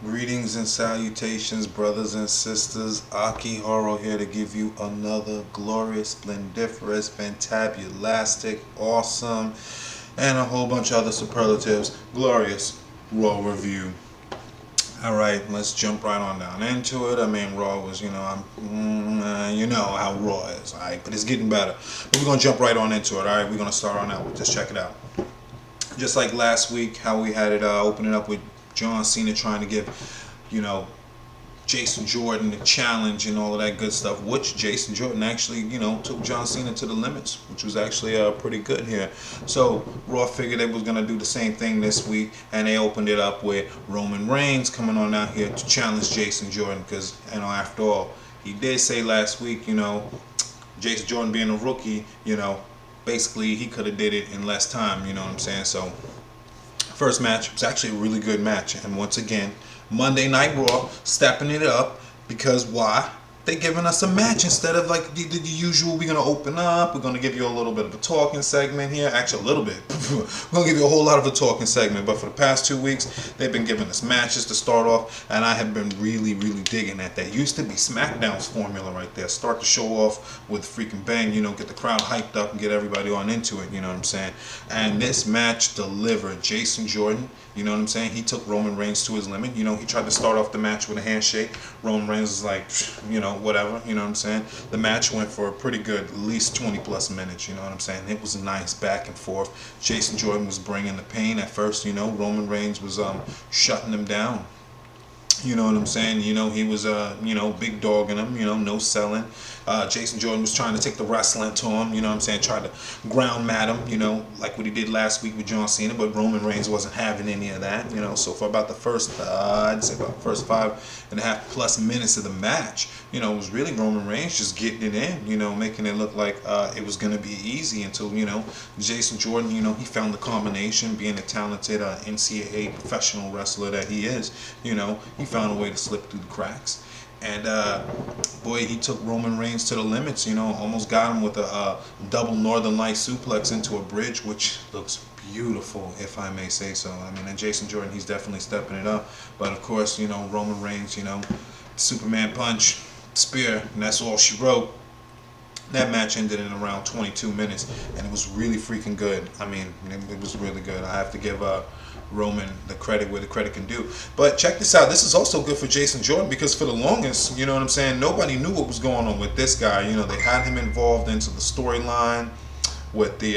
Greetings and salutations, brothers and sisters. Aki Horo here to give you another glorious, splendiferous, fantabulastic, awesome, and a whole bunch of other superlatives, glorious Raw review. All right, let's jump right on down into it. I mean, Raw was, you know how Raw is, all right, but it's getting better. But we're gonna jump right on into it. All right, we're gonna start on out. Just check it out. Just like last week, how we had it opening up with John Cena trying to give, you know, Jason Jordan the challenge and all of that good stuff, which Jason Jordan actually, took John Cena to the limits, which was actually pretty good here. So Raw figured they was going to do the same thing this week, and they opened it up with Roman Reigns coming on out here to challenge Jason Jordan because, after all, he did say last week, Jason Jordan being a rookie, basically he could have did it in less time, you know what I'm saying? So first match was actually a really good match, and once again, Monday Night Raw stepping it up because why? They giving us a match instead of like the usual. We're gonna open up. We're gonna give you a little bit of a talking segment here. Actually, a little bit. We're gonna give you a whole lot of a talking segment. But for the past 2 weeks, they've been giving us matches to start off, and I have been really, really digging that. That used to be SmackDown's formula right there. Start the show off with freaking bang. Get the crowd hyped up and get everybody on into it. You know what I'm saying? And this match delivered. Jason Jordan. You know what I'm saying? He took Roman Reigns to his limit. He tried to start off the match with a handshake. Roman Reigns was like, whatever. You know what I'm saying? The match went for a pretty good, at least 20 plus minutes. You know what I'm saying? It was nice back and forth. Jason Jordan was bringing the pain at first. Roman Reigns was shutting him down. You know what I'm saying? He was, big dogging him, no selling. Jason Jordan was trying to take the wrestling to him, you know what I'm saying? Tried to ground mat him, like what he did last week with John Cena, but Roman Reigns wasn't having any of that, So for about the first, I'd say about the first 5.5 plus minutes of the match, it was really Roman Reigns just getting it in, making it look like it was going to be easy until, Jason Jordan, he found the combination, being a talented NCAA professional wrestler that he is, he found a way to slip through the cracks. And boy, he took Roman Reigns to the limits. Almost got him with a double Northern Light suplex into a bridge, which looks beautiful, if I may say so. And Jason Jordan, he's definitely stepping it up. But of course, Roman Reigns, Superman punch, spear, and that's all she wrote. That match ended in around 22 minutes, and it was really freaking good. It was really good. I have to give Roman the credit where the credit can do. But check this out. This is also good for Jason Jordan because for the longest, you know what I'm saying, nobody knew what was going on with this guy. They had him involved into the storyline with the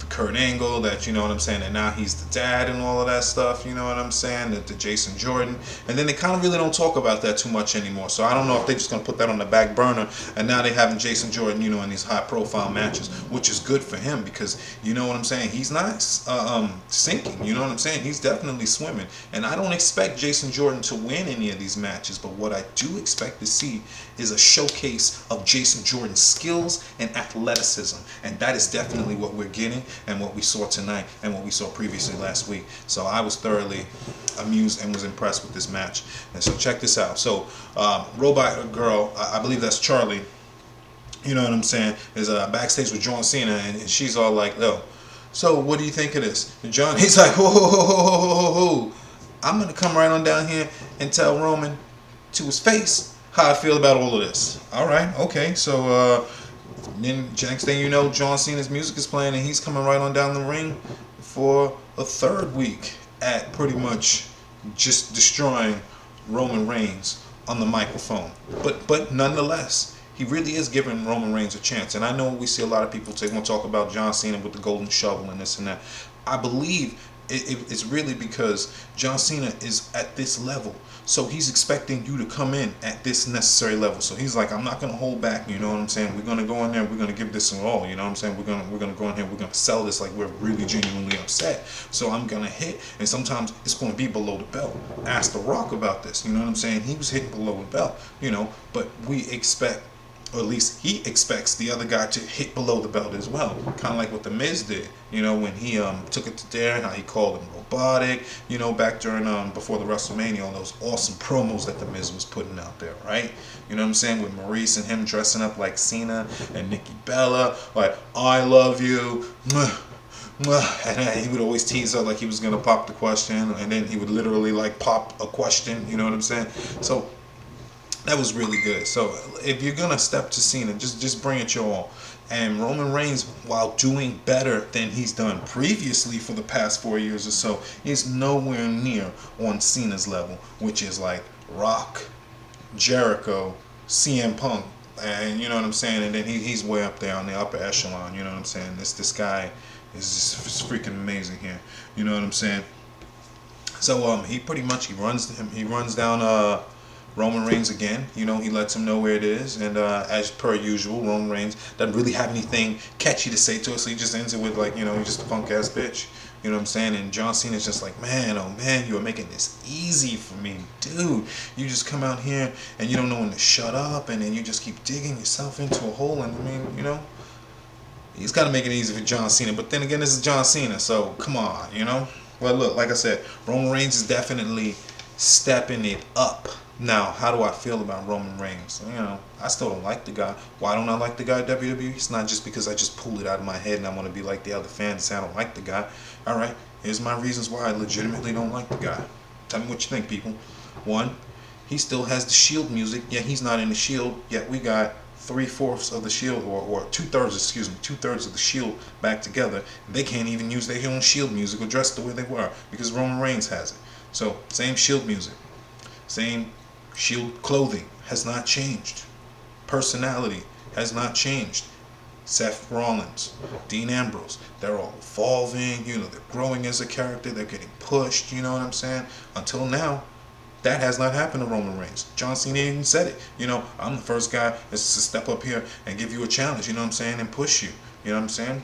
Kurt Angle, that you know what I'm saying, and now he's the dad and all of that stuff, you know what I'm saying, the Jason Jordan, and then they kind of really don't talk about that too much anymore. So I don't know if they're just gonna put that on the back burner, and now they're having Jason Jordan, in these high profile matches, which is good for him because you know what I'm saying, he's not sinking, you know what I'm saying, he's definitely swimming, and I don't expect Jason Jordan to win any of these matches, but what I do expect to see is a showcase of Jason Jordan's skills and athleticism, and that is definitely what we're getting and what we saw tonight and what we saw previously last week. So I was thoroughly amused and was impressed with this match. And so check this out. So Robot Girl, I believe that's Charlie, you know what I'm saying, is backstage with John Cena, and she's all like, "Yo, so what do you think of this?" And John, he's like, "Whoa, whoa, whoa, whoa, whoa, whoa. I'm gonna come right on down here and tell Roman to his face how I feel about all of this." All right, okay, so then next thing you know, John Cena's music is playing, and he's coming right on down the ring for a third week at pretty much just destroying Roman Reigns on the microphone. But nonetheless, he really is giving Roman Reigns a chance. And I know we see a lot of people want to talk about John Cena with the golden shovel and this and that. I believe it's really because John Cena is at this level. So he's expecting you to come in at this necessary level. So he's like, I'm not going to hold back, you know what I'm saying? We're going to go in there, we're going to give this an all, you know what I'm saying? We're going to go in here, we're going to sell this like we're really genuinely upset. So I'm going to hit, and sometimes it's going to be below the belt. Ask The Rock about this, you know what I'm saying? He was hitting below the belt, but we expect, or at least he expects the other guy to hit below the belt as well. Kind of like what The Miz did, when he took it to there, how he called him robotic, back during before the WrestleMania, all those awesome promos that The Miz was putting out there, right? You know what I'm saying? With Maurice and him dressing up like Cena and Nikki Bella, like, I love you, And he would always tease her like he was gonna pop the question, and then he would literally like pop a question. You know what I'm saying? So that was really good. So if you're gonna step to Cena, just bring it your all. And Roman Reigns, while doing better than he's done previously for the past 4 years or so, is nowhere near on Cena's level, which is like Rock, Jericho, CM Punk, and you know what I'm saying. And then he's way up there on the upper echelon. You know what I'm saying. This guy is just freaking amazing here. You know what I'm saying. So he pretty much he runs down Roman Reigns again. You know, he lets him know where it is, and as per usual, Roman Reigns doesn't really have anything catchy to say to us, so he just ends it with like, you know, he's just a punk ass bitch. You know what I'm saying? And John Cena's just like, man, oh man, you are making this easy for me, dude. You just come out here and you don't know when to shut up, and then you just keep digging yourself into a hole. And I mean, you know, he's got to make it easy for John Cena. But then again, this is John Cena, so come on, you know. Well, look, like I said, Roman Reigns is definitely stepping it up. Now, how do I feel about Roman Reigns? You know, I still don't like the guy. Why don't I like the guy at WWE? It's not just because I just pulled it out of my head and I want to be like the other fans and say I don't like the guy. All right, here's my reasons why I legitimately don't like the guy. Tell me what you think, people. One, he still has the Shield music. Yeah, he's not in the Shield, yet we got 3/4 of the Shield, or 2/3, excuse me, 2/3 of the Shield back together. They can't even use their own Shield music or dress the way they were because Roman Reigns has it. So, same Shield music, same Shield clothing has not changed. Personality has not changed. Seth Rollins, Dean Ambrose, they're all evolving, you know, they're growing as a character, they're getting pushed, you know what I'm saying? Until now, that has not happened to Roman Reigns. John Cena even said it. You know, I'm the first guy that's to step up here and give you a challenge, you know what I'm saying, and push you. You know what I'm saying?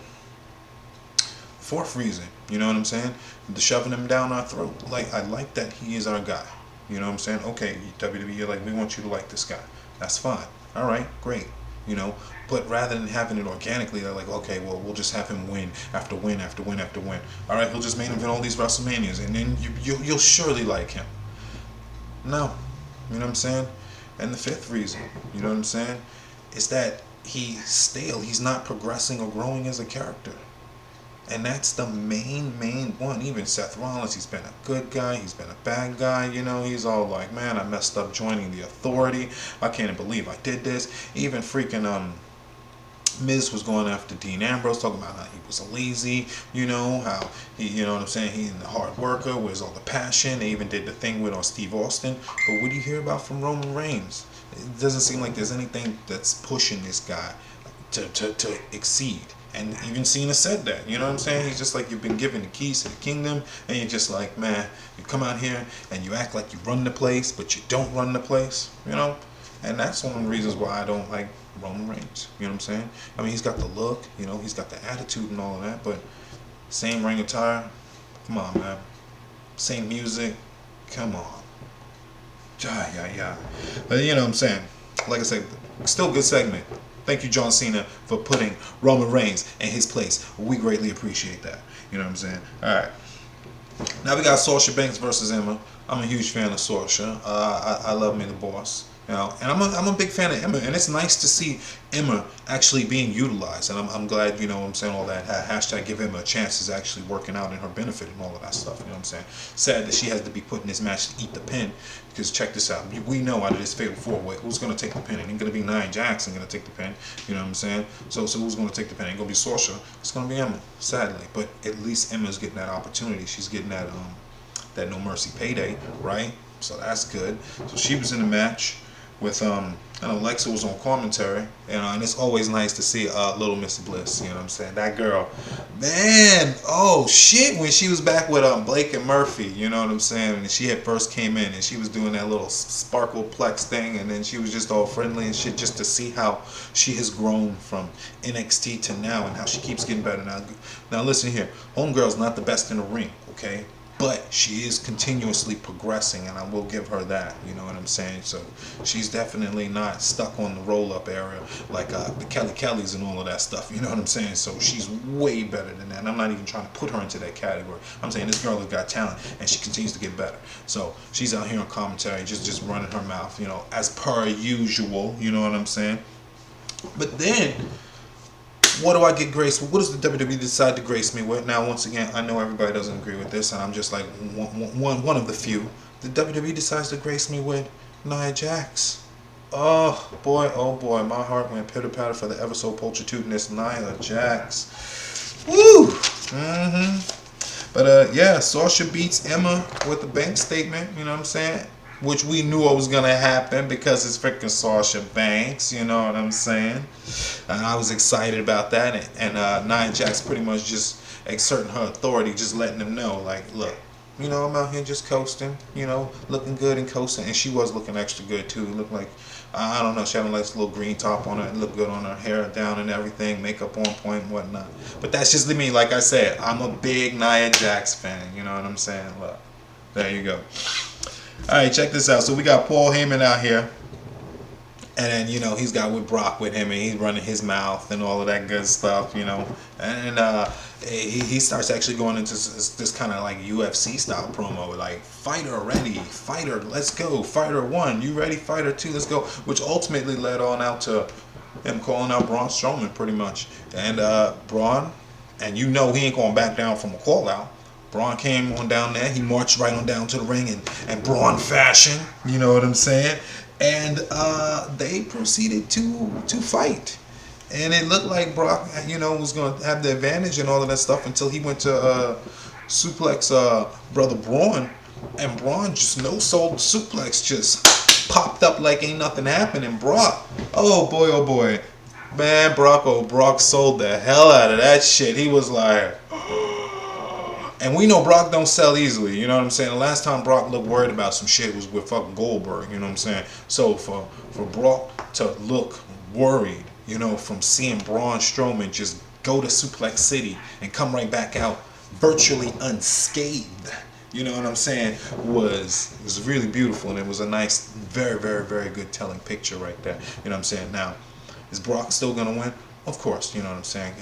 Fourth reason, you know what I'm saying? The shoving him down our throat. Like, I like that he is our guy. You know what I'm saying? Okay, WWE, you're like, we want you to like this guy. That's fine. All right, great. You know, but rather than having it organically, they're like, okay, well, we'll just have him win after win after win after win. All right, he'll just main event all these WrestleManias, and then you'll surely like him. No, you know what I'm saying? And the fifth reason, you know what I'm saying, is that he's stale. He's not progressing or growing as a character. And that's the main one. Even Seth Rollins, he's been a good guy, he's been a bad guy, you know, he's all like, man, I messed up joining the Authority. I can't believe I did this. Even freaking Miz was going after Dean Ambrose, talking about how he was lazy, you know, how he, you know what I'm saying, he's a hard worker, where's all the passion. They even did the thing with Steve Austin. But what do you hear about from Roman Reigns? It doesn't seem like there's anything that's pushing this guy to exceed. And even Cena said that, you know what I'm saying? He's just like, you've been given the keys to the kingdom, and you're just like, man, you come out here and you act like you run the place, but you don't run the place, you know? And that's one of the reasons why I don't like Roman Reigns, you know what I'm saying? I mean, he's got the look, you know, he's got the attitude and all of that, but same ring attire, come on, man. Same music, come on. Yeah. But you know what I'm saying? Like I said, still good segment. Thank you, John Cena, for putting Roman Reigns in his place. We greatly appreciate that. You know what I'm saying? All right. Now we got Sasha Banks versus Emma. I'm a huge fan of Sasha. I love me the boss. You know, and I'm a big fan of Emma, and it's nice to see Emma actually being utilized. And I'm glad, you know what I'm saying, all that hashtag give Emma a chance is actually working out in her benefit and all of that stuff. You know what I'm saying? Sad that she has to be put in this match to eat the pin, because check this out. We know out of this fatal four-way who's going to take the pin. It ain't going to be Nia Jackson going to take the pin. You know what I'm saying? So who's going to take the pin? It ain't going to be Sasha. It's going to be Emma, sadly. But at least Emma's getting that opportunity. She's getting that No Mercy payday, right? So that's good. So she was in the match with I know Alexa was on commentary, and it's always nice to see little Miss Bliss. You know what I'm saying? That girl, man, oh shit! When she was back with Blake and Murphy, you know what I'm saying? And she had first came in, and she was doing that little sparkle plex thing, and then she was just all friendly and shit, just to see how she has grown from NXT to now, and how she keeps getting better now. Now listen here, Homegirl's not the best in the ring, okay? But she is continuously progressing, and I will give her that. You know what I'm saying? So she's definitely not stuck on the roll-up area like the Kellys and all of that stuff. You know what I'm saying? So she's way better than that. And I'm not even trying to put her into that category. I'm saying this girl has got talent, and she continues to get better. So she's out here on commentary, just running her mouth, you know, as per usual. You know what I'm saying? But then what do I get graced with? What does the WWE decide to grace me with? Now, once again, I know everybody doesn't agree with this, and I'm just like one of the few. The WWE decides to grace me with Nia Jax. Oh boy, my heart went pitter patter for the ever so pulchritudinous Nia Jax. Woo! But yeah, Sasha beats Emma with the bank statement, you know what I'm saying? Which we knew what was gonna happen because it's freaking Sasha Banks, you know what I'm saying? And I was excited about that, and Nia Jax pretty much just exerting her authority, just letting them know, like, look, you know, I'm out here just coasting, you know, looking good and coasting, and she was looking extra good too. It looked like, I don't know, she had a nice little green top on her, it looked good on her hair down and everything, makeup on point and whatnot. But that's just me, like I said, I'm a big Nia Jax fan, you know what I'm saying? Look, there you go. Alright, check this out. So we got Paul Heyman out here. And then, you know, he's got with Brock with him, and he's running his mouth and all of that good stuff, you know. And he starts actually going into this kind of like UFC style promo, like, fighter ready, fighter, let's go, fighter 1, you ready, fighter 2, let's go. Which ultimately led on out to him calling out Braun Strowman pretty much. And Braun, and you know he ain't going back down from a call out. Braun came on down there. He marched right on down to the ring and Braun fashion. You know what I'm saying? And they proceeded to fight. And it looked like Brock, you know, was going to have the advantage and all of that stuff until he went to suplex Brother Braun. And Braun just no-sold suplex, just popped up like ain't nothing happened. And Brock, oh boy. Man, Brock sold the hell out of that shit. He was like... And we know Brock don't sell easily, you know what I'm saying? The last time Brock looked worried about some shit was with fucking Goldberg, you know what I'm saying? So for Brock to look worried, you know, from seeing Braun Strowman just go to Suplex City and come right back out virtually unscathed, you know what I'm saying, was really beautiful, and it was a nice, very good telling picture right there, you know what I'm saying? Now, is Brock still gonna win? Of course, you know what I'm saying.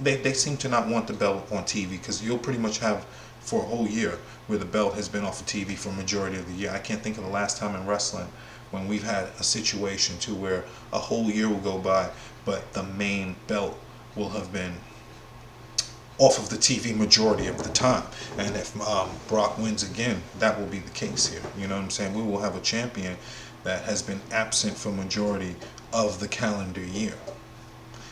They seem to not want the belt on TV because you'll pretty much have for a whole year where the belt has been off of TV for a majority of the year. I can't think of the last time in wrestling when we've had a situation to where a whole year will go by, but the main belt will have been off of the TV majority of the time. And if Brock wins again, that will be the case here. You know what I'm saying? We will have a champion that has been absent for majority of the calendar year.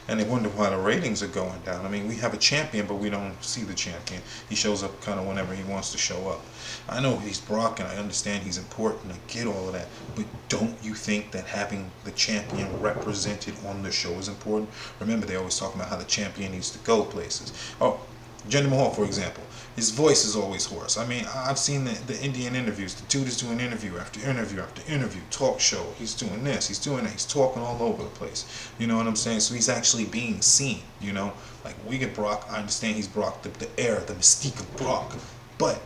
And they wonder why the ratings are going down. I mean, we have a champion, but we don't see the champion. He shows up kind of whenever he wants to show up. I know he's Brock, and I understand he's important. I get all of that. But don't you think that having the champion represented on the show is important? Remember, they always talk about how the champion needs to go places. Oh, Jinder Mahal, for example. His voice is always hoarse. I mean, I've seen the Indian interviews. The dude is doing interview after interview after interview, talk show. He's doing this, he's doing that. He's talking all over the place. You know what I'm saying? So he's actually being seen, you know? Like, we get Brock. I understand he's Brock, the air, the mystique of Brock. But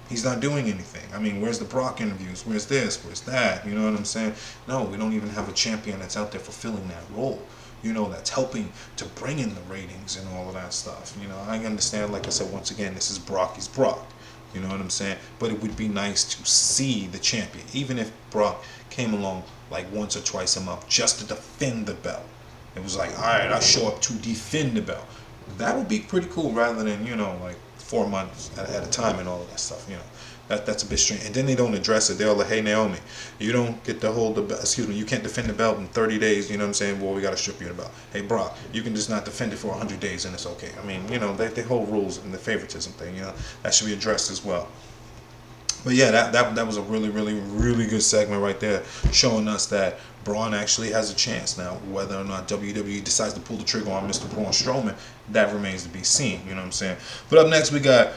he's not doing anything. I mean, where's the Brock interviews? Where's this? Where's that? You know what I'm saying? No, we don't even have a champion that's out there fulfilling that role. You know, that's helping to bring in the ratings and all of that stuff. You know, I understand, like I said, once again, this is Brock, he's Brock. You know what I'm saying? But it would be nice to see the champion, even if Brock came along like once or twice a month just to defend the belt. It was like, all right, I show up to defend the belt. That would be pretty cool rather than, you know, like 4 months at a time and all of that stuff, you know. That's a bit strange. And then they don't address it. They're like, hey, Naomi, you don't get to hold the belt. Excuse me, you can't defend the belt in 30 days. You know what I'm saying? Well, we got to strip you of the belt. Hey, Brock, you can just not defend it for 100 days and it's okay. I mean, you know, they hold rules and the favoritism thing, you know, that should be addressed as well. But yeah, that was a really good segment right there, showing us that Braun actually has a chance. Now, whether or not WWE decides to pull the trigger on Mr. Braun Strowman, that remains to be seen. You know what I'm saying? But up next, we got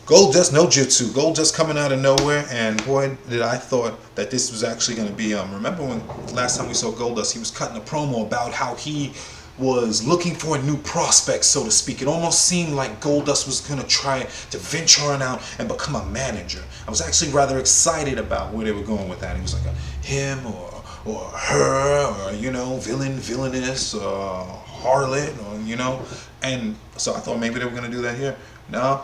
Goldust No Jutsu. Goldust coming out of nowhere, and boy, did I thought that this was actually going to be, remember when last time we saw Goldust, he was cutting a promo about how he was looking for a new prospect, so to speak. It almost seemed like Goldust was going to try to venture on out and become a manager. I was actually rather excited about where they were going with that. He was like him or her, or, you know, villainess, harlot, or, you know. And so I thought maybe they were going to do that here. No.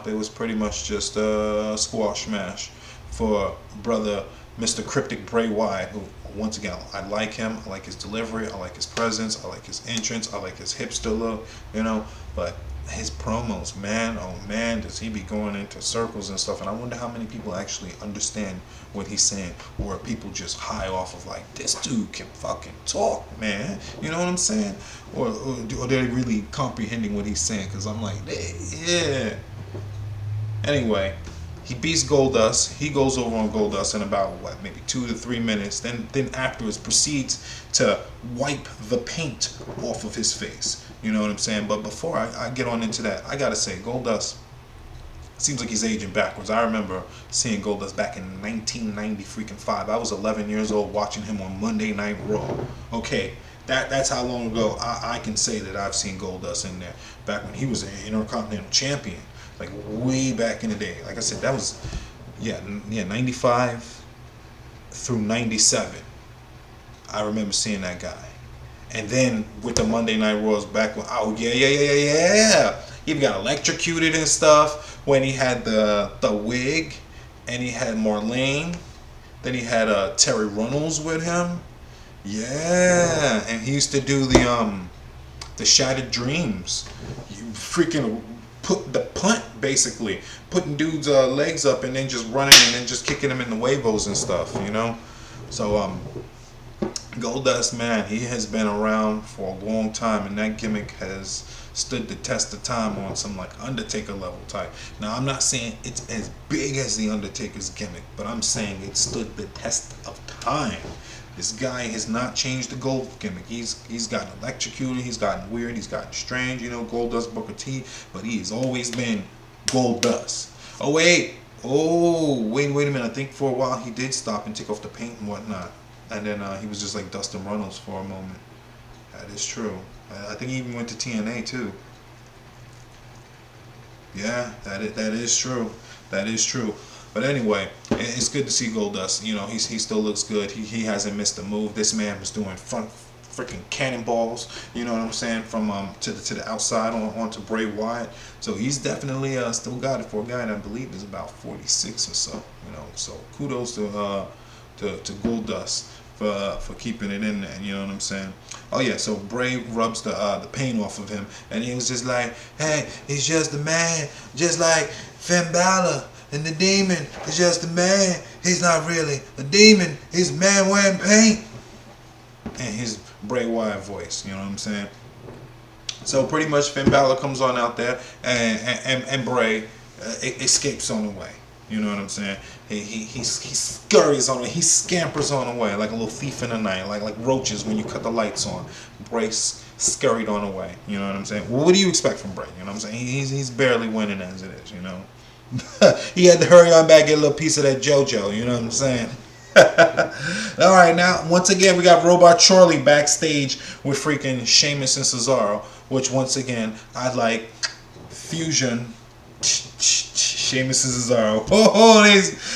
It was pretty much just a squash match for brother Mr. Cryptic Bray Wyatt, who, once again, I like him. I like his delivery. I like his presence. I like his entrance. I like his hipster look, you know. But his promos, man, oh man, does he be going into circles and stuff. And I wonder how many people actually understand what he's saying. Or are people just high off of like, this dude can fucking talk, man. You know what I'm saying? Or they're really comprehending what he's saying. Because I'm like, yeah. Anyway, he beats Goldust. He goes over on Goldust in about what, maybe 2 to 3 minutes. Then afterwards proceeds to wipe the paint off of his face. You know what I'm saying? But before I get on into that, I gotta say, Goldust seems like he's aging backwards. I remember seeing Goldust back in 1990 freaking 5. I was 11 years old watching him on Monday Night Raw. Okay, that's how long ago I can say that I've seen Goldust in there. Back when he was an Intercontinental Champion. Like way back in the day. Like I said, that was, yeah, 95 through 97. I remember seeing that guy. And then with the Monday Night Raws back when, oh yeah. He got electrocuted and stuff when he had the wig, and he had Marlene. Then he had Terry Runnels with him. Yeah, and he used to do the Shattered Dreams. You freaking put the punt, basically putting dudes' legs up and then just running and then just kicking them in the huevos and stuff, you know. So Goldust, man, he has been around for a long time, and that gimmick has stood the test of time on some like Undertaker level type. Now I'm not saying it's as big as the Undertaker's gimmick, but I'm saying it stood the test of time. This guy has not changed the Gold gimmick. He's gotten electrocuted, he's gotten weird, he's gotten strange, you know, Goldust Booker T, but he has always been Goldust. Oh wait a minute. I think for a while he did stop and take off the paint and whatnot, and then he was just like Dustin Runnels for a moment. That is true. I think he even went to TNA too. Yeah, that is true. That is true. But anyway, it's good to see Goldust. You know, he still looks good. He hasn't missed a move. This man was doing front freaking cannonballs. You know what I'm saying? From to the outside onto Bray Wyatt. So he's definitely still got it for a guy that I believe is about 46 or so. You know, so kudos to Goldust for keeping it in there. You know what I'm saying? Oh yeah, so Bray rubs the paint off of him, and he was just like, hey, he's just a man, just like Finn Balor. And the demon is just a man. He's not really a demon. He's a man wearing paint. And his Bray Wyatt voice, you know what I'm saying? So pretty much Finn Balor comes on out there, and Bray escapes on the way. You know what I'm saying? He scurries on, he scampers on the way like a little thief in the night, like roaches when you cut the lights on. Bray scurried on the way. You know what I'm saying? Well, what do you expect from Bray? You know what I'm saying? He's barely winning as it is. You know. He had to hurry on back, get a little piece of that JoJo, you know what I'm saying? Alright, now, once again, we got Robot Charlie backstage with freaking Sheamus and Cesaro, which, once again, I like fusion. Sheamus and Cesaro. Oh,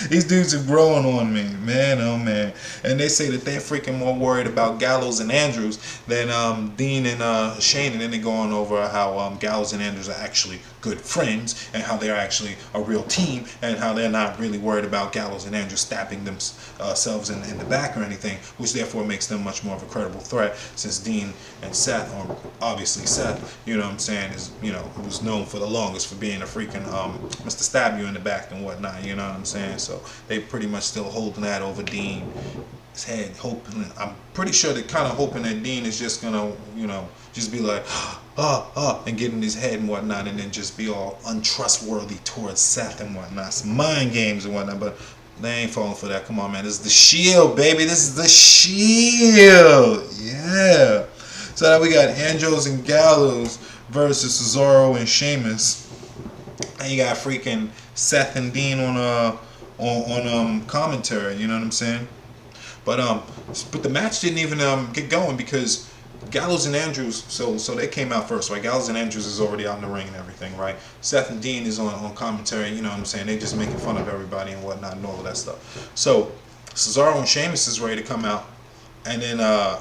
these dudes are growing on me, man, oh man. And they say that they're freaking more worried about Gallows and Andrews than Dean and Shane, and then they're going over how Gallows and Andrews are actually good friends, and how they're actually a real team, and how they're not really worried about Gallows and Andrews stabbing themselves in the back or anything, which therefore makes them much more of a credible threat, since Dean and Seth, or obviously Seth, you know what I'm saying, is, you know, was known for the longest for being a freaking Mr. Stab you in the back and whatnot, you know what I'm saying? So they pretty much still holding that over Dean's head, hoping, I'm pretty sure they're kind of hoping that Dean is just gonna, you know, just be like, and get in his head and whatnot, and then just be all untrustworthy towards Seth and whatnot, some mind games and whatnot, but they ain't falling for that. Come on, man, this is the Shield, baby, this is the Shield, yeah. So now we got Ambrose and Gallows versus Cesaro and Sheamus. And you got freaking Seth and Dean on commentary, you know what I'm saying? But the match didn't even get going because Gallows and Andrews, so they came out first, right? Gallows and Andrews is already out in the ring and everything, right? Seth and Dean is on commentary, you know what I'm saying? They just making fun of everybody and whatnot and all of that stuff. So Cesaro and Sheamus is ready to come out, and then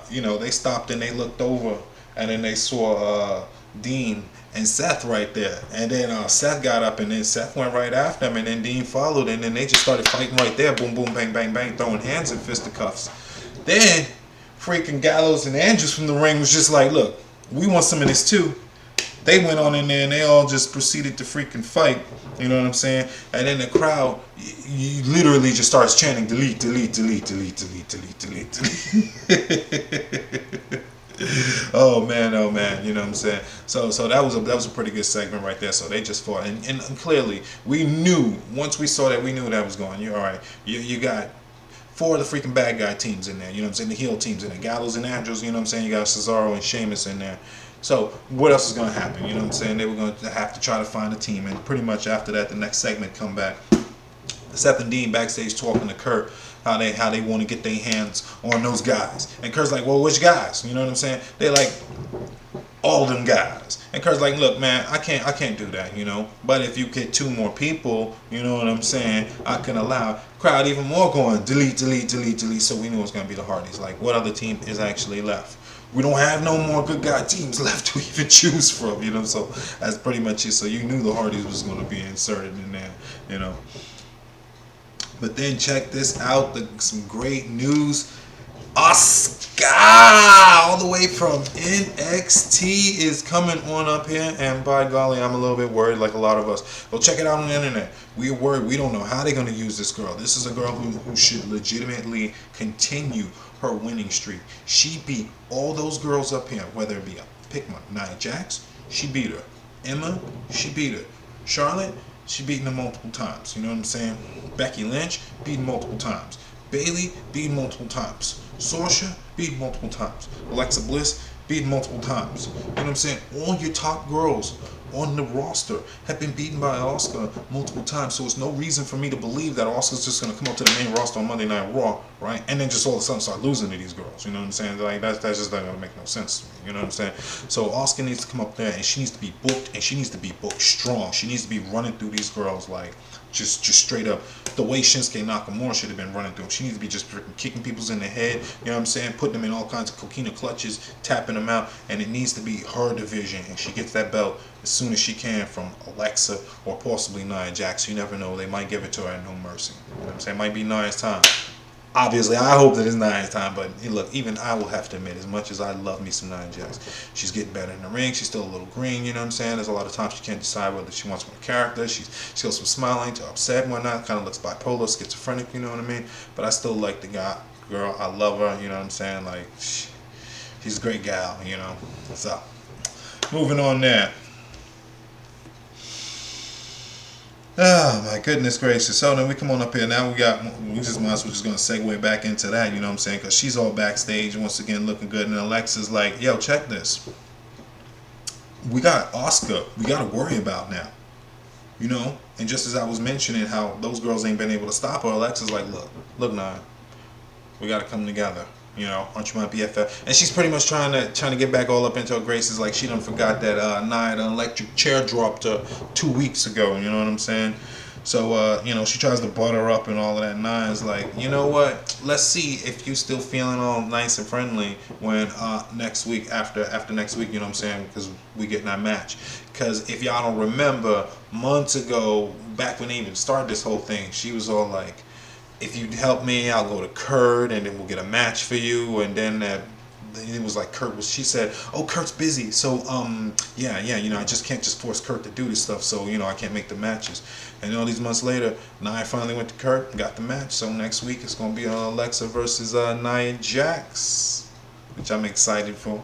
you know, they stopped and they looked over, and then they saw Dean and Seth right there. And then Seth got up, and then Seth went right after him, and then Dean followed, and then they just started fighting right there. Boom, boom, bang, bang, bang, throwing hands and fisticuffs. Then freaking Gallows and Andrews from the ring was just like, look, we want some of this too. They went on in there and they all just proceeded to freaking fight. You know what I'm saying? And then the crowd, you literally just starts chanting, delete, delete, delete, delete, delete, delete, delete, delete. Oh man, oh man, you know what I'm saying? So that was a pretty good segment right there. So they just fought, and clearly we knew, once we saw that, we knew that was going. You're all right. You got four of the freaking bad guy teams in there. You know what I'm saying? The heel teams in there. Gallows and Andrews. You know what I'm saying? You got Cesaro and Sheamus in there. So what else is going to happen? You know what I'm saying? They were going to have to try to find a team, and pretty much after that, the next segment come back. Seth and Dean backstage talking to Kurt how they want to get their hands on those guys, and Kurt's like, well, which guys? You know what I'm saying? They like all them guys, and Kurt's like, look, man, I can't do that, you know. But if you get two more people, you know what I'm saying, I can allow. Crowd even more going delete, delete, delete, delete. So we knew it was gonna be the Hardys. Like, what other team is actually left? We don't have no more good guy teams left to even choose from, you know. So that's pretty much it. So you knew the Hardys was gonna be inserted in there, you know. But then check this out, some great news. Asuka, all the way from NXT, is coming on up here, and by golly, I'm a little bit worried, like a lot of us. Go check it out on the internet. We're worried. We don't know how they're going to use this girl. This is a girl who should legitimately continue her winning streak. She beat all those girls up here, whether it be pick one, Nia Jax, she beat her. Emma, she beat her. Charlotte, she beaten her multiple times. You know what I'm saying? Becky Lynch, beaten multiple times. Bailey, beaten multiple times. Sorsha, beaten multiple times. Alexa Bliss, beaten multiple times. You know what I'm saying? All your top girls on the roster have been beaten by Asuka multiple times, so it's no reason for me to believe that Asuka's just going to come up to the main roster on Monday Night Raw, right? And then just all of a sudden start losing to these girls. You know what I'm saying? Like, that's just not going to make no sense to me. You know what I'm saying? So Asuka needs to come up there, and she needs to be booked, and she needs to be booked strong. She needs to be running through these girls like just straight up the way Shinsuke Nakamura should have been running through them. She needs to be just kicking people's in the head, you know what I'm saying, putting them in all kinds of coquina clutches, tapping them out, and it needs to be her division, and she gets that belt as soon as she can from Alexa or possibly Nia Jax. You never know, they might give it to her at no mercy. You know what I'm saying? It might be Nia's time. Obviously, I hope that it's Nia's time, but look, even I will have to admit, as much as I love me some Nia Jax, she's getting better in the ring. She's still a little green, you know what I'm saying? There's a lot of times she can't decide whether she wants more character. She goes from smiling to upset and whatnot. Kind of looks bipolar, schizophrenic, you know what I mean? But I still like the girl. I love her, you know what I'm saying? Like, she's a great gal, you know? So, moving on there. Oh my goodness gracious. So then we come on up here. Now we just might as well just going to segue back into that, you know what I'm saying? Because she's all backstage once again looking good. And Alexa's like, yo, check this. We got Asuka. We got to worry about now. You know? And just as I was mentioning how those girls ain't been able to stop her, Alexa's like, look, Nia. We got to come together. You know, aren't you my BFF? And she's pretty much trying to get back all up into her graces, like she done forgot that Nia, the electric chair dropped her 2 weeks ago. You know what I'm saying? So you know, she tries to butter up and all of that. Nia's like, you know what? Let's see if you still feeling all nice and friendly when next week after next week. You know what I'm saying? Because we getting that match. Because if y'all don't remember, months ago, back when they even started this whole thing, she was all like, if you help me, I'll go to Kurt, and then we'll get a match for you. And then it was like she said, oh, Kurt's busy, so yeah, you know, I just can't just force Kurt to do this stuff, so you know, I can't make the matches. And all these months later, Nia finally went to Kurt and got the match. So next week it's gonna be Alexa versus Nia Jax, which I'm excited for.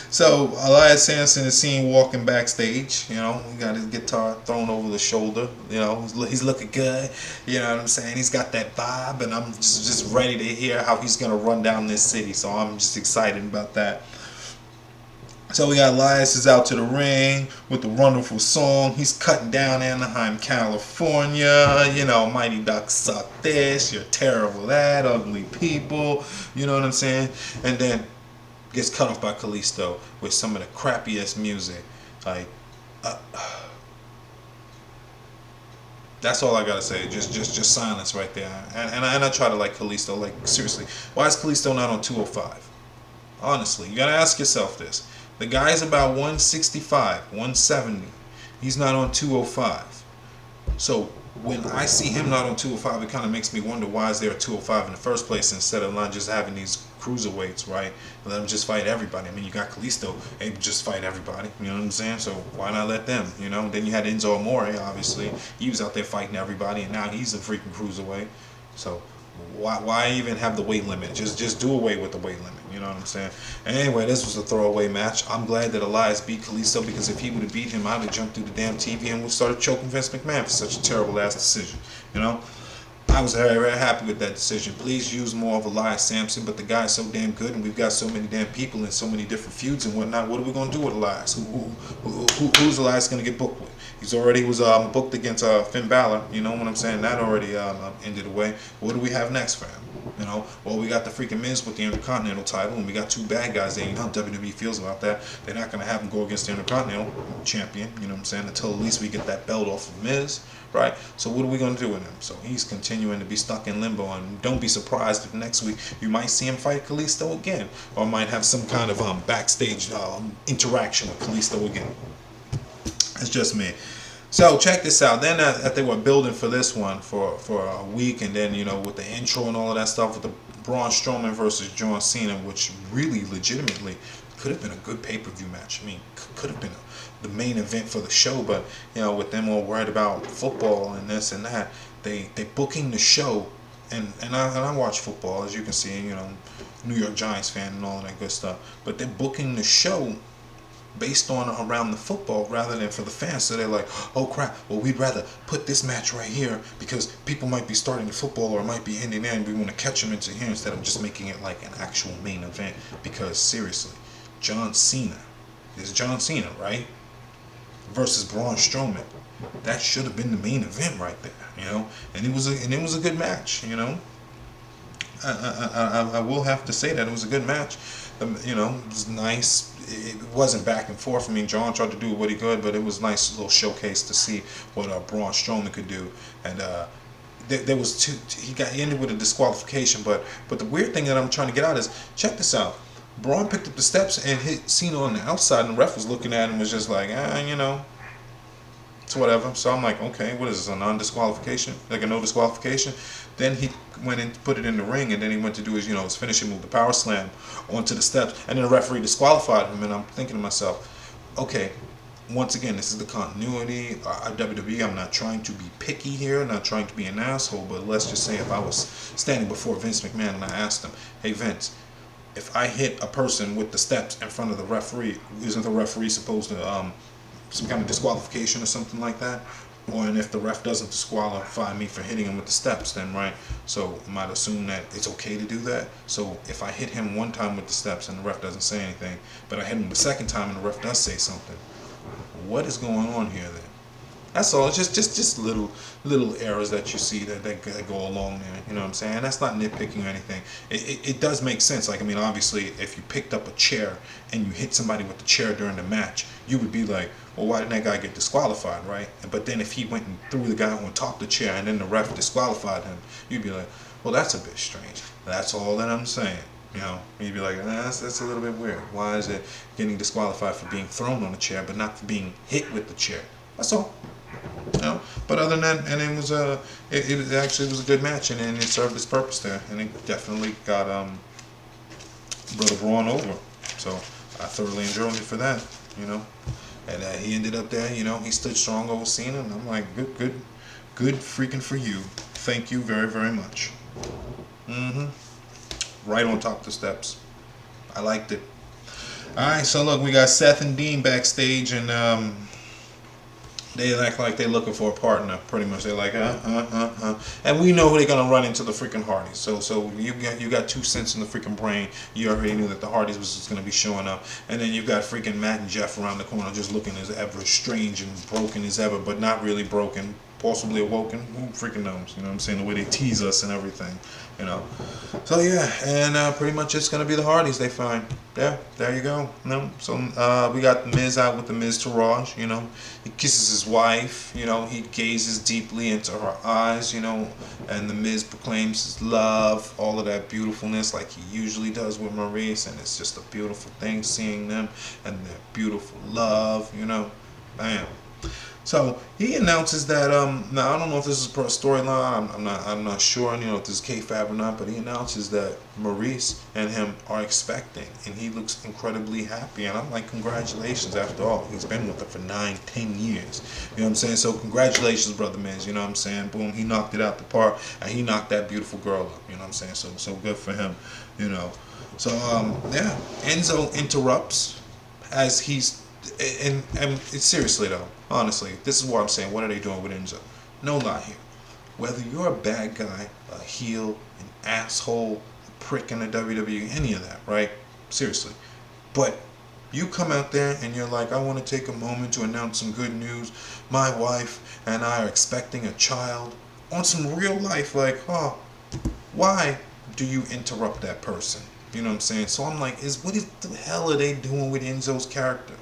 So Elias Sampson is seen walking backstage. You know, he got his guitar thrown over the shoulder. You know, he's looking good. You know what I'm saying? He's got that vibe, and I'm just ready to hear how he's gonna run down this city. So I'm just excited about that. So we got Elias is out to the ring with the wonderful song. He's cutting down Anaheim, California. You know, Mighty Ducks suck this. You're terrible that. Ugly people. You know what I'm saying? And then gets cut off by Kalisto with some of the crappiest music. Like, that's all I gotta say. Just silence right there. And I try to like Kalisto. Like, seriously, why is Kalisto not on 205? Honestly, you gotta ask yourself this. The guy's about 165, 170. He's not on 205. So when I see him not on 205, it kind of makes me wonder why is there a 205 in the first place instead of not just having these cruiserweights, right? Let them just fight everybody. I mean, you got Kalisto, able to just fight everybody. You know what I'm saying? So why not let them? You know. Then you had Enzo Amore, obviously. He was out there fighting everybody, and now he's a freaking cruiserweight. So why even have the weight limit? Just do away with the weight limit. You know what I'm saying? And anyway, this was a throwaway match. I'm glad that Elias beat Kalisto because if he would have beat him, I would have jumped through the damn TV and would have started choking Vince McMahon for such a terrible ass decision. You know? I was very, very happy with that decision. Please use more of Elias Sampson, but the guy's so damn good, and we've got so many damn people and so many different feuds and whatnot. What are we going to do with Elias? Who's Elias going to get booked with? He's already was booked against Finn Balor. You know what I'm saying? That already ended away. What do we have next for him? You know, well, we got the freaking Miz with the Intercontinental title, and we got two bad guys there. You know how WWE feels about that. They're not going to have him go against the Intercontinental champion, you know what I'm saying, until at least we get that belt off of Miz, right? So what are we going to do with him? So he's continuing to be stuck in limbo, and don't be surprised if next week you might see him fight Kalisto again, or might have some kind of backstage interaction with Kalisto again. It's just me. So check this out. Then they were building for this one for a week, and then, you know, with the intro and all of that stuff with the Braun Strowman versus John Cena, which really legitimately could have been a good pay-per-view match. I mean, could have been the main event for the show, but you know, with them all worried about football and this and that, they booking the show, and I watch football, as you can see, you know, New York Giants fan and all of that good stuff, but they're booking the show based on around the football rather than for the fans. So they're like, oh crap, well, we'd rather put this match right here because people might be starting the football or might be ending there, and we want to catch them into here instead of just making it like an actual main event. Because seriously, John Cena is John Cena, right? Versus Braun Strowman. That should have been the main event right there, you know. And it was a good match, you know. I will have to say that it was a good match. You know, it was nice. It wasn't back and forth. I mean, John tried to do what he could, but it was a nice little showcase to see what Braun Strowman could do. And there was two. He ended with a disqualification. But the weird thing that I'm trying to get out is, check this out. Braun picked up the steps and hit Cena on the outside, and the ref was looking at him and was just like, you know, it's whatever. So I'm like, okay, what is this, a non-disqualification? Like a no disqualification? Then he went and put it in the ring, and then he went to do his, you know, his finishing move, the power slam onto the steps, and then the referee disqualified him. And I'm thinking to myself, okay, once again, this is the continuity of WWE. I'm not trying to be picky here, not trying to be an asshole, but let's just say if I was standing before Vince McMahon and I asked him, hey Vince, if I hit a person with the steps in front of the referee, isn't the referee supposed to some kind of disqualification or something like that? And if the ref doesn't disqualify me for hitting him with the steps, then right, so I might assume that it's okay to do that. So if I hit him one time with the steps and the ref doesn't say anything, but I hit him the second time and the ref does say something, what is going on here then? That's all. It's just little errors that you see that go along there. You know what I'm saying? That's not nitpicking or anything. It does make sense. Like, I mean, obviously, if you picked up a chair and you hit somebody with the chair during the match, you would be like, well, why didn't that guy get disqualified, right? But then if he went and threw the guy on top of the chair and then the ref disqualified him, you'd be like, well, that's a bit strange. That's all that I'm saying. You know, you'd be like, that's a little bit weird. Why is it getting disqualified for being thrown on the chair, but not for being hit with the chair? That's all. You know, but other than that, and it was it actually was a good match, and it served its purpose there, and it definitely got Brother Braun over. So I thoroughly enjoyed it for that, you know. And he ended up there, you know, he stood strong over Cena, and I'm like, good freaking for you. Thank you very, very much. Right on top of the steps. I liked it. All right, so look, we got Seth and Dean backstage, and they act like they're looking for a partner, pretty much. They're like, and we know they're gonna run into the freaking Hardys. So you got 2 cents in the freaking brain. You already knew that the Hardys was just gonna be showing up, and then you got freaking Matt and Jeff around the corner, just looking as ever strange and broken as ever, but not really broken. possibly awoken. Who freaking knows? You know what I'm saying? The way they tease us and everything, you know. So yeah, and pretty much it's gonna be the Hardys they find. Yeah, there you go. No, so we got the Miz out with the Miz Taraj. You know, he kisses his wife. You know, he gazes deeply into her eyes. You know, and the Miz proclaims his love, all of that beautifulness, like he usually does with Maurice, and it's just a beautiful thing seeing them and their beautiful love. You know, bam. So he announces that now I don't know if this is per storyline. I'm not sure. You know if this is kayfabe or not. But he announces that Maurice and him are expecting, and he looks incredibly happy. And I'm like, congratulations. After all, he's been with her for 9, 10 years. You know what I'm saying? So congratulations, brother Miz. You know what I'm saying? Boom, he knocked it out the park, and he knocked that beautiful girl up. You know what I'm saying? So good for him. You know. So yeah, Enzo interrupts as he's and it's seriously though, honestly, this is what I'm saying. What are they doing with Enzo? No lie here. Whether you're a bad guy, a heel, an asshole, a prick in the WWE, any of that, right? Seriously. But you come out there and you're like, I want to take a moment to announce some good news. My wife and I are expecting a child. On some real life, like, why do you interrupt that person? You know what I'm saying? So I'm like, what the hell are they doing with Enzo's character?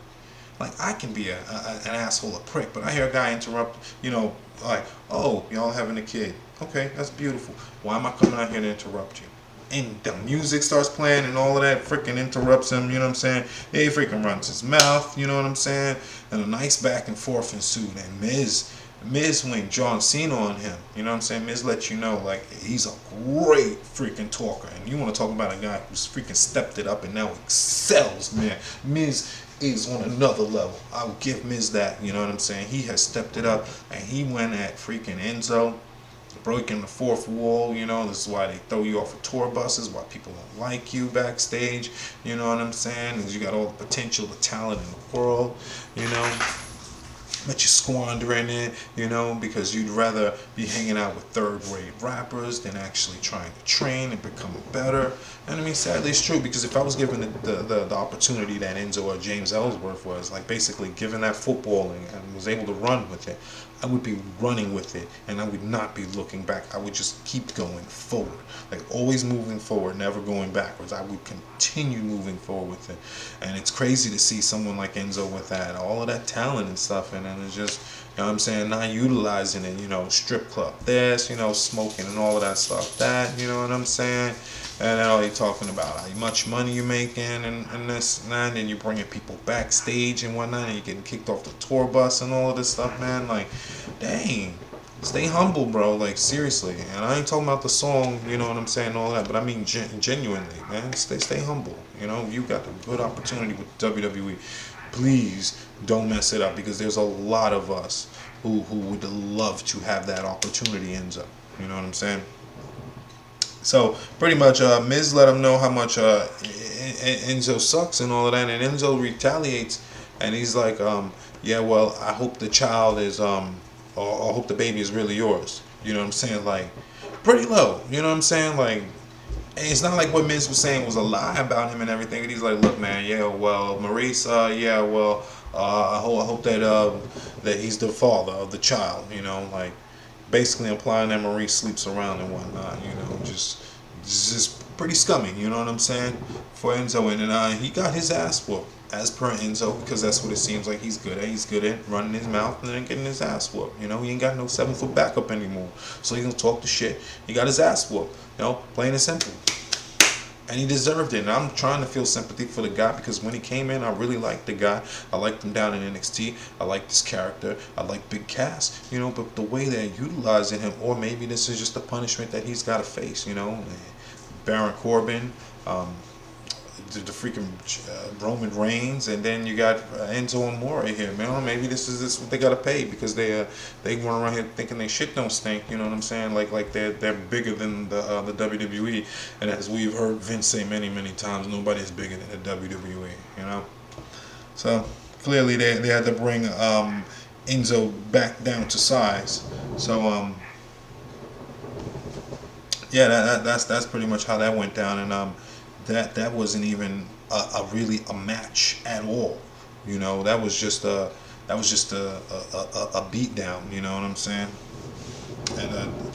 Like, I can be an asshole, a prick, but I hear a guy interrupt, you know, like, oh, y'all having a kid. Okay, that's beautiful. Why am I coming out here to interrupt you? And the music starts playing and all of that freaking interrupts him, you know what I'm saying? He freaking runs his mouth, you know what I'm saying? And a nice back and forth ensued. And Miz went John Cena on him, you know what I'm saying? Miz lets you know, like, he's a great freaking talker. And you want to talk about a guy who's freaking stepped it up and now excels, man. Miz is on another level. I will give Miz that, you know what I'm saying? He has stepped it up, and he went at freaking Enzo, breaking the fourth wall, you know. This is why they throw you off of tour buses, why people don't like you backstage, you know what I'm saying? Because you got all the potential, the talent in the world, you know. But you're squandering it, you know, because you'd rather be hanging out with third-rate rappers than actually trying to train and become better. And I mean, sadly, it's true, because if I was given the opportunity that Enzo or James Ellsworth was, like basically given that football and was able to run with it, I would be running with it, and I would not be looking back. I would just keep going forward, like always moving forward, never going backwards. I would continue moving forward with it. And it's crazy to see someone like Enzo with that, all of that talent and stuff, and then it's just, you know what I'm saying, not utilizing it, you know, strip club this, you know, smoking and all of that stuff that, you know what I'm saying? And then all you're talking about how much money you're making and this and that, and then you're bringing people backstage and whatnot, and you're getting kicked off the tour bus and all of this stuff, man. Like, dang, stay humble, bro. Like, seriously. And I ain't talking about the song, you know what I'm saying, all that, but I mean genuinely, man. Stay humble. You know, you got a good opportunity with WWE. Please don't mess it up, because there's a lot of us who would love to have that opportunity, Enzo. You know what I'm saying? So pretty much, Miz let him know how much Enzo sucks and all of that, and Enzo retaliates, and he's like, yeah, well, I hope the child is, or I hope the baby is really yours. You know what I'm saying? Like, pretty low. You know what I'm saying? Like, it's not like what Miz was saying was a lie about him and everything. And he's like, look, man, yeah, well, Maurice, yeah, well, I hope that that he's the father of the child. You know, like, basically implying that Maurice sleeps around and whatnot, you know, just pretty scummy, you know what I'm saying, for Enzo. And he got his ass whooped, as per Enzo, because that's what it seems like he's good at. He's good at running his mouth and then getting his ass whooped. You know, he ain't got no 7-foot backup anymore, so he gonna talk the shit. He got his ass whooped, you know, plain and simple. And he deserved it. And I'm trying to feel sympathy for the guy, because when he came in, I really liked the guy. I liked him down in NXT. I liked his character. I liked Big Cass. You know, but the way they're utilizing him, or maybe this is just a punishment that he's got to face, you know. Baron Corbin, the freaking Roman Reigns, and then you got Enzo and Amore here, man. Maybe this is what they gotta pay, because they run around here thinking they shit don't stink. You know what I'm saying? Like they're bigger than the WWE, and as we've heard Vince say many times, nobody's bigger than the WWE. You know, so clearly they had to bring Enzo back down to size. So yeah, that's pretty much how that went down, and that wasn't even really a match at all. You know, that was just a beat down. You know what I'm saying?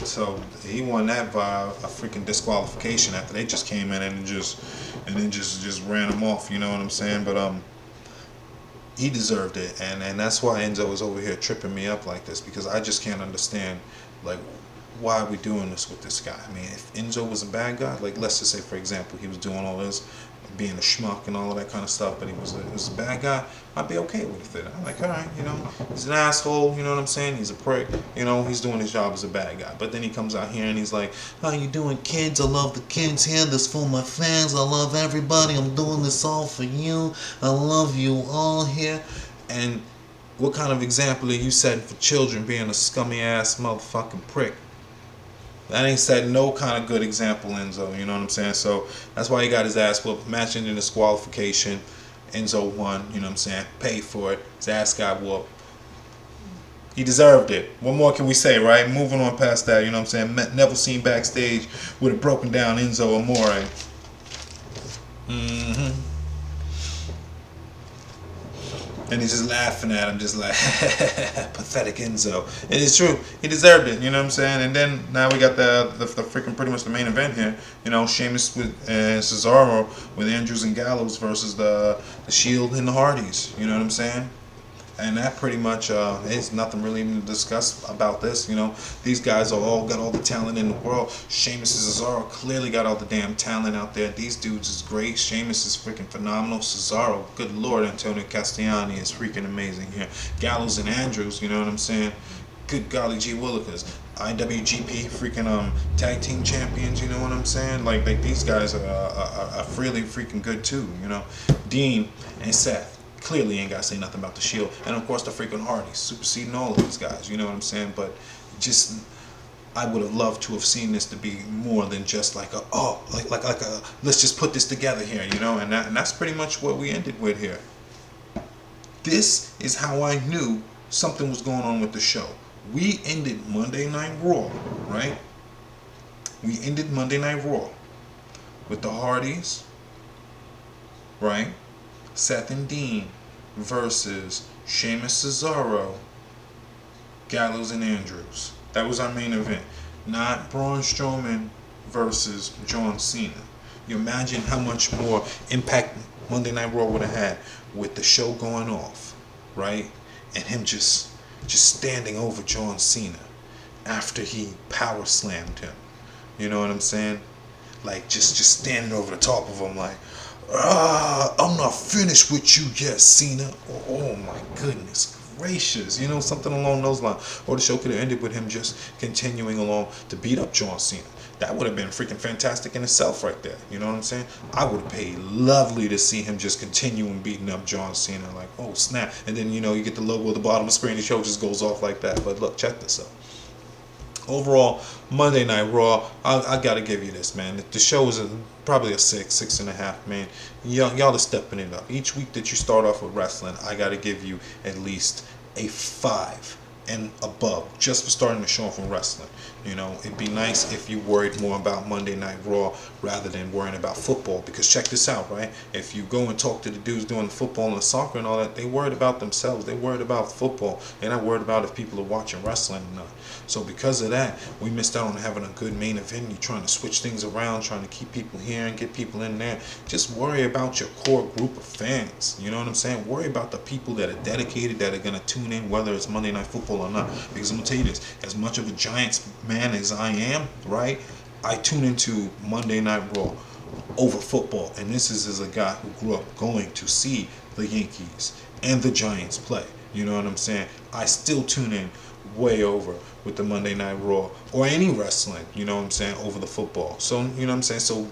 So he won that by a freaking disqualification after they just came in and just ran him off. You know what I'm saying? But he deserved it, and that's why Enzo is over here tripping me up like this, because I just can't understand, like, why are we doing this with this guy? I mean, if Enzo was a bad guy, like, let's just say, for example, he was doing all this, being a schmuck and all of that kind of stuff, but he was a bad guy, I'd be okay with it. I'm like, all right, you know, he's an asshole, you know what I'm saying? He's a prick, you know, he's doing his job as a bad guy. But then he comes out here and he's like, how you doing, kids? I love the kids here. This for my fans. I love everybody. I'm doing this all for you. I love you all here. And what kind of example are you setting for children, being a scummy ass motherfucking prick? That ain't set no kind of good example, Enzo. You know what I'm saying? So that's why he got his ass whooped. Match ended in disqualification. Enzo won. You know what I'm saying? Paid for it. His ass got whooped. He deserved it. What more can we say, right? Moving on past that. You know what I'm saying? Neville seen backstage with a broken down Enzo Amore. And he's just laughing at him, just like, pathetic Enzo. And it's true. He deserved it, you know what I'm saying? And then now we got the freaking pretty much the main event here. You know, Sheamus with Cesaro with Andrews and Gallows versus the Shield and the Hardys. You know what I'm saying? And that pretty much is nothing really to discuss about this. You know, these guys are all got all the talent in the world. Sheamus and Cesaro clearly got all the damn talent out there. These dudes is great. Sheamus is freaking phenomenal. Cesaro, good lord, Antonio Castellani is freaking amazing here. Gallows and Andrews, you know what I'm saying? Good golly gee willikers. IWGP freaking tag team champions, you know what I'm saying? Like these guys are really freaking good too, you know. Dean and Seth clearly ain't got to say nothing about the Shield. And of course the freaking Hardys superseding all of these guys, you know what I'm saying? But just, I would have loved to have seen this to be more than just like a, like a, let's just put this together here, you know? And that's pretty much what we ended with here. This is how I knew something was going on with the show. We ended Monday Night Raw, right? We ended Monday Night Raw with the Hardys, right? Seth and Dean versus Sheamus, Cesaro, Gallows and Andrews. That was our main event. Not Braun Strowman versus John Cena. You imagine how much more impact Monday Night Raw would have had with the show going off, right? And him just standing over John Cena after he power slammed him. You know what I'm saying? Like just standing over the top of him like, I'm not finished with you yet, Cena. Oh my goodness gracious. You know, something along those lines. Or the show could have ended with him just continuing along to beat up John Cena. That would have been freaking fantastic in itself right there. You know what I'm saying? I would have paid lovely to see him just continuing beating up John Cena. Like, oh snap. And then, you know, you get the logo at the bottom of the screen. The show just goes off like that. But look, check this out. Overall, Monday Night Raw, I gotta give you this, man. The show is probably a 6.5, man. Y'all are stepping it up. Each week that you start off with wrestling, I gotta give you at least a 5 and above just for starting the show off with wrestling. You know, it'd be nice if you worried more about Monday Night Raw rather than worrying about football. Because check this out, right? If you go and talk to the dudes doing the football and the soccer and all that, they worried about themselves. They worried about football. They're not worried about if people are watching wrestling or not. So because of that, we missed out on having a good main event. You're trying to switch things around, trying to keep people here and get people in there. Just worry about your core group of fans. You know what I'm saying? Worry about the people that are dedicated, that are going to tune in, whether it's Monday Night Football or not. Because I'm going to tell you this, as much of a Giants man as I am, right, I tune into Monday Night Raw over football. And this is as a guy who grew up going to see the Yankees and the Giants play. You know what I'm saying? I still tune in way over with the Monday Night Raw or any wrestling, you know what I'm saying, over the football. So, you know what I'm saying? So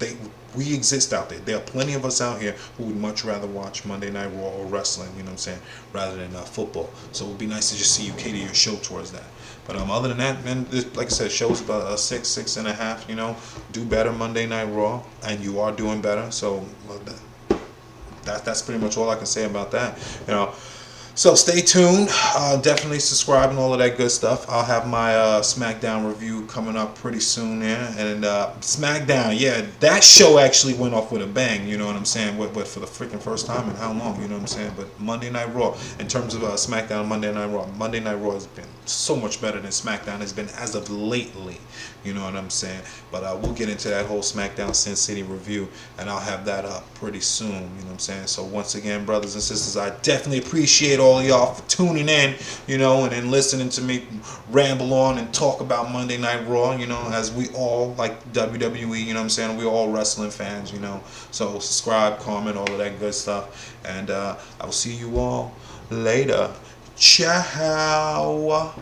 we exist out there. There are plenty of us out here who would much rather watch Monday Night Raw or wrestling, you know what I'm saying, rather than football. So it would be nice to just see you cater your show towards that. But other than that, man, like I said, show's about a 6.5, you know. Do better Monday Night Raw, and you are doing better. So that's pretty much all I can say about that, you know. So stay tuned. Definitely subscribe and all of that good stuff. I'll have my SmackDown review coming up pretty soon there. And SmackDown, yeah, that show actually went off with a bang, you know what I'm saying? But for the freaking first time in how long, you know what I'm saying? But Monday Night Raw, in terms of SmackDown, Monday Night Raw has been so much better than SmackDown has been as of lately. You know what I'm saying? But we'll get into that whole SmackDown Sin City review, and I'll have that up pretty soon. You know what I'm saying? So once again, brothers and sisters, I definitely appreciate all of y'all for tuning in, you know, and then listening to me ramble on and talk about Monday Night Raw, you know, as we all like WWE, you know what I'm saying? We're all wrestling fans, you know. So subscribe, comment, all of that good stuff. And I will see you all later. Ciao.